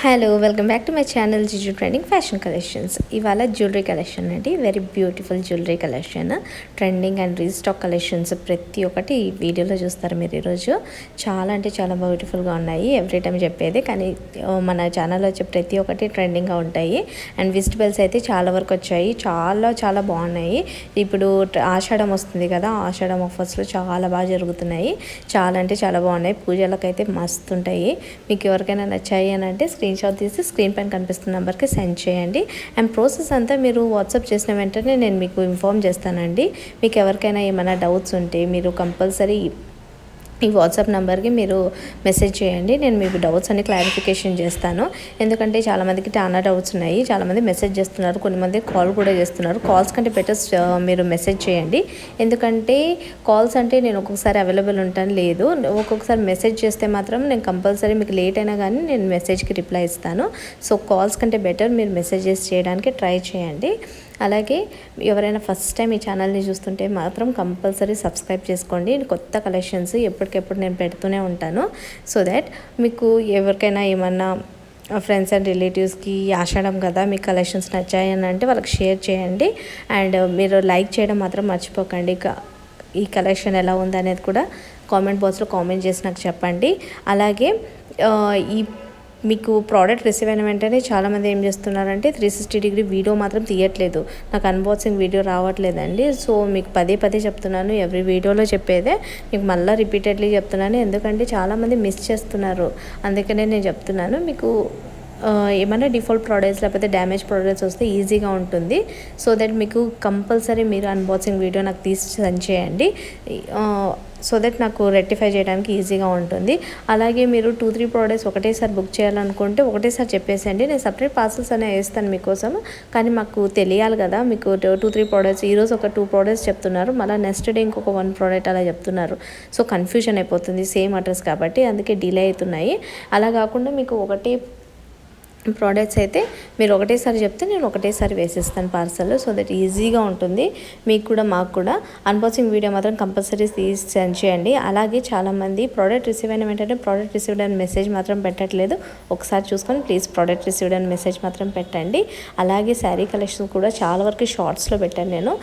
Hello welcome back to my channel Jiju trending fashion collections. ఇవాళ jewellery collection అండి, very beautiful jewellery collection, trending and restock collections ప్రతి ఒక్కటి ఈ వీడియోలో చూస్తారు మీరు. ఈరోజు చాలా అంటే చాలా బ్యూటిఫుల్గా ఉన్నాయి. ఎవ్రీ టైం చెప్పేది కానీ మన ఛానల్లో వచ్చే ప్రతి ఒక్కటి ట్రెండింగ్గా ఉంటాయి. అండ్ వెజిటబుల్స్ అయితే చాలా వరకు వచ్చాయి, చాలా చాలా బాగున్నాయి. ఇప్పుడు ఆషాఢం వస్తుంది కదా, ఆషాఢం ఆఫర్స్లో చాలా బాగా జరుగుతున్నాయి. చాలా అంటే చాలా బాగున్నాయి. పూజలకు అయితే మస్తు ఉంటాయి. మీకు ఎవరికైనా నచ్చాయి అని అంటే స్క్రీన్ షాట్ తీసి స్క్రీన్ పైన కనిపిస్తున్న నెంబర్కి సెండ్ చేయండి. అండ్ ప్రాసెస్ అంతా మీరు వాట్సాప్ చేసిన వెంటనే నేను మీకు ఇన్ఫామ్ చేస్తానండి. మీకు ఎవరికైనా ఏమైనా డౌట్స్ ఉంటే మీరు కంపల్సరీ ఈ వాట్సాప్ నెంబర్కి మీరు మెసేజ్ చేయండి. నేను మీకు డౌట్స్ అన్ని క్లారిఫికేషన్ చేస్తాను. ఎందుకంటే చాలామందికి చాలా డౌట్స్ ఉన్నాయి. చాలామంది మెసేజ్ చేస్తున్నారు, కొంతమంది కాల్ కూడా చేస్తున్నారు. కాల్స్ కంటే బెటర్ మీరు మెసేజ్ చేయండి. ఎందుకంటే కాల్స్ అంటే నేను ఒక్కొక్కసారి అవైలబుల్ ఉంటాను, లేదు ఒక్కొక్కసారి మెసేజ్ చేస్తే మాత్రం నేను కంపల్సరీ మీకు లేట్ అయినా కానీ నేను మెసేజ్కి రిప్లై ఇస్తాను. సో కాల్స్ కంటే బెటర్ మీరు మెసేజెస్ చేయడానికి ట్రై చేయండి. అలాగే ఎవరైనా ఫస్ట్ టైం ఈ ఛానల్ని చూస్తుంటే మాత్రం కంపల్సరీ సబ్స్క్రైబ్ చేసుకోండి. కొత్త కలెక్షన్స్ ఎప్పటికెప్పుడు నేను పెడుతూనే ఉంటాను. సో దాట్ మీకు ఎవరికైనా ఏమన్నా ఫ్రెండ్స్ అండ్ రిలేటివ్స్కి ఆషాఢం కదా మీకు కలెక్షన్స్ నచ్చాయని అంటే వాళ్ళకి షేర్ చేయండి. అండ్ మీరు లైక్ చేయడం మాత్రం మర్చిపోకండి. ఈ కలెక్షన్ ఎలా ఉంది అనేది కూడా కామెంట్ బాక్స్లో కామెంట్ చేసి నాకు చెప్పండి. అలాగే ఈ మీకు ప్రోడక్ట్ రిసీవ్ అయిన వెంటనే చాలామంది ఏం చేస్తున్నారంటే 360 డిగ్రీ వీడియో మాత్రం తీయట్లేదు, నాకు అన్బాక్సింగ్ వీడియో రావట్లేదండి. సో మీకు పదే పదే చెప్తున్నాను, ఎవ్రీ వీడియోలో చెప్పేదే మీకు మళ్ళీ రిపీటెడ్లీ చెప్తున్నాను. ఎందుకంటే చాలామంది మిస్ చేస్తున్నారు, అందుకనే నేను చెప్తున్నాను. మీకు ఏమైనా డిఫాల్ట్ ప్రోడక్ట్స్ లేకపోతే డ్యామేజ్ ప్రోడక్ట్స్ వస్తే ఈజీగా ఉంటుంది. సో దట్ మీకు కంపల్సరీ మీరు అన్బాక్సింగ్ వీడియో నాకు తీసి సెండ్ చేయండి. సో దట్ నాకు రెక్టిఫై చేయడానికి ఈజీగా ఉంటుంది. అలాగే మీరు 2-3 ప్రోడక్ట్స్ ఒకటేసారి బుక్ చేయాలనుకుంటే ఒకటేసారి చెప్పేసండి, నేను సపరేట్ పార్సల్స్ అనేవి వేస్తాను మీకోసం. కానీ మాకు తెలియాలి కదా, మీకు 2-3 ప్రోడక్ట్స్, ఈరోజు ఒక 2 ప్రోడక్ట్స్ చెప్తున్నారు, మళ్ళీ నెక్స్ట్ డే ఇంకొక 1 ప్రోడక్ట్ అలా చెప్తున్నారు. సో కన్ఫ్యూజన్ అయిపోతుంది సేమ్ అడ్రస్ కాబట్టి, అందుకే డిలే అవుతున్నాయి. అలా కాకుండా మీకు ఒకటే ప్రోడక్ట్స్ అయితే మీరు ఒకటేసారి చెప్తే నేను ఒకటేసారి వేసేస్తాను పార్సల్. సో దట్ ఈజీగా ఉంటుంది మీకు కూడా మాకు కూడా. అన్బాక్సింగ్ వీడియో మాత్రం కంపల్సరీ తీసి సెండ్ చేయండి. అలాగే చాలామంది ప్రోడక్ట్ రిసీవ్ అయిన వెంటనే ప్రోడక్ట్ రిసీవ్డ్ అని మెసేజ్ మాత్రం పెట్టట్లేదు. ఒకసారి చూసుకొని ప్లీజ్ ప్రోడక్ట్ రిసీవ్డ్ అని మెసేజ్ మాత్రం పెట్టండి. అలాగే శారీ కలెక్షన్ కూడా చాలా వరకు షార్ట్స్లో పెట్టాను నేను.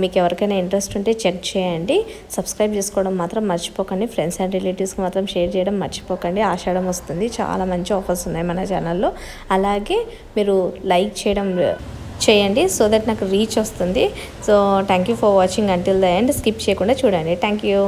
మీకు ఎవరికైనా ఇంట్రెస్ట్ ఉంటే చెక్ చేయండి. సబ్స్క్రైబ్ చేసుకోవడం మాత్రం మర్చిపోకండి. ఫ్రెండ్స్ అండ్ రిలేటివ్స్కి మాత్రం షేర్ చేయడం మర్చిపోకండి. ఆషాఢం వస్తుంది, చాలా మంచి ఆఫర్స్ ఉన్నాయి మన ఛానల్లో. అలాగే మీరు లైక్ చేయడం చేయండి, సో దట్ నాకు రీచ్ వస్తుంది. So thank you for watching until the end. Skip చేయకుండా చూడండి. Thank you.